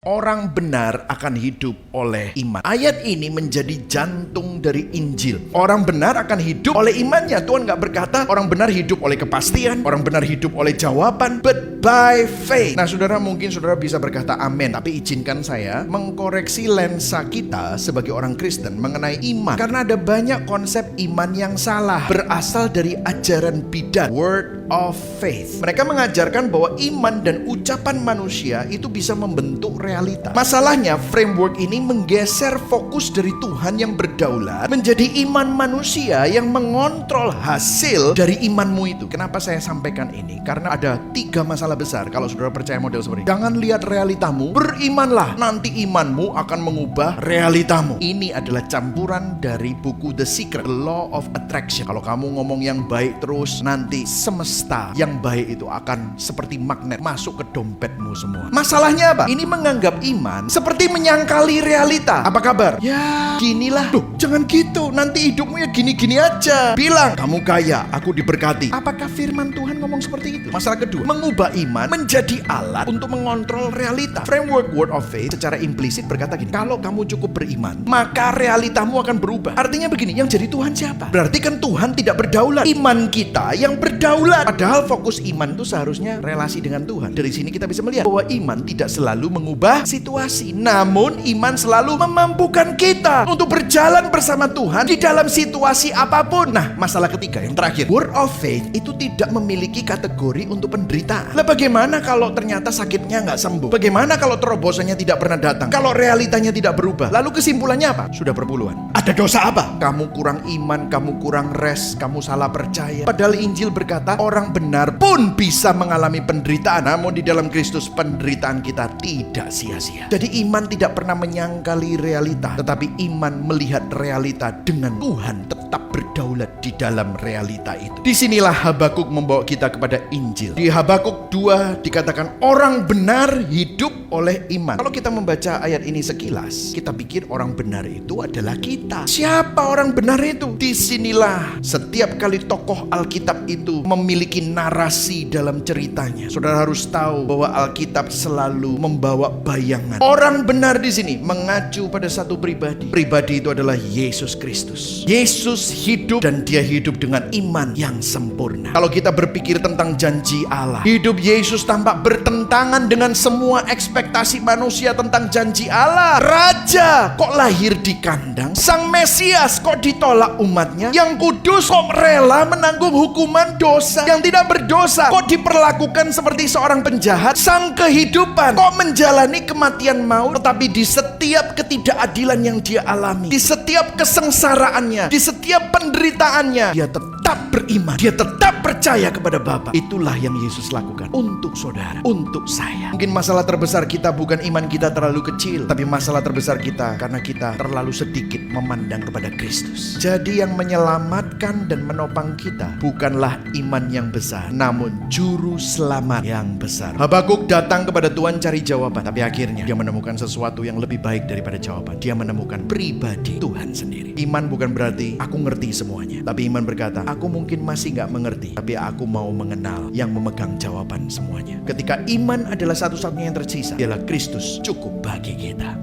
Orang benar akan hidup oleh iman. Ayat ini menjadi jantung dari Injil. Orang benar akan hidup oleh imannya. Tuhan gak berkata orang benar hidup oleh kepastian, orang benar hidup oleh jawaban, but by faith. Nah saudara, mungkin saudara bisa berkata amin, tapi izinkan saya mengkoreksi lensa kita sebagai orang Kristen mengenai iman. Karena ada banyak konsep iman yang salah, berasal dari ajaran bidat, word of faith. Mereka mengajarkan bahwa iman dan ucapan manusia itu bisa membentuk realita. Masalahnya, framework ini menggeser fokus dari Tuhan yang berdaulat menjadi iman manusia yang mengontrol hasil dari imanmu itu. Kenapa saya sampaikan ini? Karena ada 3 masalah besar kalau saudara percaya model seperti ini. Jangan lihat realitamu, berimanlah, nanti imanmu akan mengubah realitamu. Ini adalah campuran dari buku The Secret, The Law of Attraction. Kalau kamu ngomong yang baik terus, nanti semesta yang baik itu akan seperti magnet masuk ke dompetmu semua. Masalahnya apa? Ini menganggap iman seperti menyangkali realita. Apa kabar? Ya, ginilah. Duh, jangan gitu. Nanti hidupmu ya gini-gini aja. Bilang, kamu kaya, aku diberkati. Apakah firman Tuhan ngomong seperti itu? Masalah kedua, mengubah iman menjadi alat untuk mengontrol realita. Framework word of faith secara implisit berkata gini, kalau kamu cukup beriman, maka realitamu akan berubah. Artinya begini, yang jadi Tuhan siapa? Berarti kan Tuhan tidak berdaulat. Iman kita yang berdaulat. Padahal fokus iman itu seharusnya relasi dengan Tuhan. Dari sini kita bisa melihat bahwa iman tidak selalu mengubah situasi, namun iman selalu memampukan kita untuk berjalan bersama Tuhan di dalam situasi apapun. Nah, masalah ketiga yang terakhir, word of faith itu tidak memiliki kategori untuk penderitaan. Lah bagaimana kalau ternyata sakitnya nggak sembuh? Bagaimana kalau terobosannya tidak pernah datang? Kalau realitanya tidak berubah? Lalu kesimpulannya apa? Sudah berpuluhan. Ada dosa apa? Kamu kurang iman, kamu kurang rest, kamu salah percaya. Padahal Injil berkata orang benar pun bisa mengalami penderitaan, namun di dalam Kristus penderitaan kita tidak sia-sia. Jadi iman tidak pernah menyangkali realita, tetapi iman melihat realita dengan Tuhan tetap berdaulat di dalam realita itu. Disinilah Habakuk membawa kita kepada Injil. Di Habakuk 2 dikatakan orang benar hidup oleh iman. Kalau kita membaca ayat ini sekilas, kita pikir orang benar itu adalah kita. Siapa orang benar itu? Disinilah setiap kali tokoh Alkitab itu memiliki narasi dalam ceritanya. Saudara harus tahu bahwa Alkitab selalu membawa bayangan. Orang benar di sini mengacu pada satu pribadi. Pribadi itu adalah Yesus Kristus. Yesus hidup dan dia hidup dengan iman yang sempurna. Kalau kita berpikir tentang janji Allah, hidup Yesus tampak bertentangan dengan semua ekspektasi manusia tentang janji Allah. Raja kok lahir di kandang, Sang Mesias kok ditolak umatnya, yang kudus kok rela menanggung hukuman dosa, yang tidak berdosa kok diperlakukan seperti seorang penjahat, Sang Kehidupan kok menjalani kematian maut, tetapi di setiap ketidakadilan yang dia alami, di setiap kesengsaraannya, di setiap penderitaannya, dia tetap beriman, dia tetap percaya kepada Bapa. Itulah yang Yesus lakukan untuk saudara, untuk saya. Mungkin masalah terbesar kita bukan iman kita terlalu kecil, tapi masalah terbesar kita karena kita terlalu sedikit memandang kepada Kristus. Jadi yang menyelamatkan dan menopang kita bukanlah iman yang besar, namun juru selamat yang besar. Habakuk datang kepada Tuhan cari jawaban, tapi akhirnya dia menemukan sesuatu yang lebih baik daripada jawaban. Dia menemukan pribadi Tuhan sendiri. Iman bukan berarti aku ngerti semuanya, tapi iman berkata, aku mungkin masih gak mengerti, tapi aku mau mengenal yang memegang jawaban semuanya. Ketika iman adalah satu-satunya yang tersisa, dialah Kristus cukup bagi kita.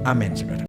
Amin, saudara.